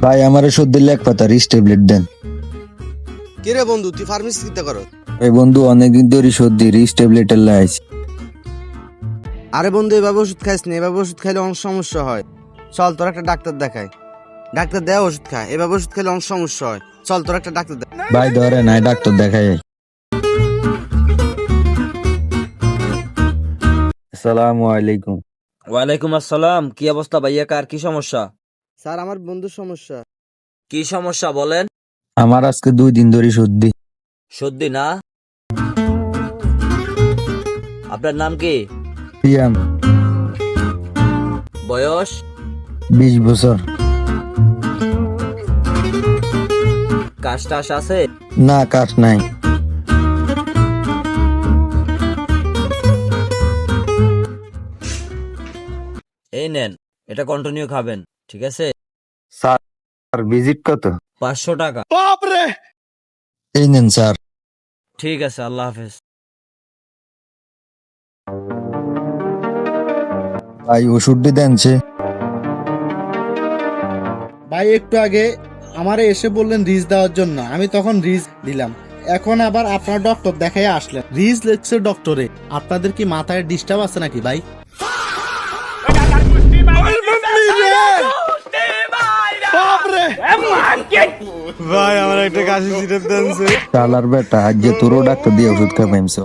ভাই আমার সর্দি লেগ পাতা রিস্ট ট্যাবলেট দেন। কে রে বন্ধু, তুই ফার্মেসি কিতা কর? এই বন্ধু অনেকদিন ধরে সর্দি রিস্ট ট্যাবলেটের লাইছি। আরে বন্ধু, এভাবে ওষুধ খাইস না, এভাবে ওষুধ খাইলে অনেক সমস্যা হয়। চল তোর একটা ডাক্তার দেখাই। ডাক্তার দেয় ওষুধ খায়, এভাবে ওষুধ খাইলে অনেক সমস্যা হয়। চল তোর একটা ডাক্তার দেখ। ভাই ধরে নাই ডাক্তার দেখাই। আসসালামু আলাইকুম। ওয়ালাইকুম আসসালাম। কি অবস্থা ভাইয়া? কার কি সমস্যা? স্যার, আমার বন্ধুর সমস্যা। কি সমস্যা বলেন? আমার আজকে 2 দিন ধরে সর্দি। সর্দি না? আপনার নাম কি? সিয়াম, বয়স? 20 বছর। কাশ টাশ আছে? না কাশ নাই। এই নেন, এটা কন্টিনিউ খাবেন, ঠিক আছে? স্যার ভিজিট কত? 500 টাকা। এই নেন স্যার। ঠিক আছে, আল্লাহ হাফেজ। ভাই ওষুধটি দেন সে। ভাই একটু আগে আমারে এসে বললেন রিজ দেওয়ার জন্য, আমি তখন রিজ দিলাম। এখন আবার আপনার ডক্টর দেখাই আসলেন, রিজ লেখছে ডক্টরে। আপনাদের কি মাথায় ডিস্টার্ব আছে নাকি ভাই? ভাই আমার একটা কাশি সিরাপ দেন। চালার বেটা আজ যে তোরও ডাক্তার দিয়ে ওষুধ খাবাইমছ।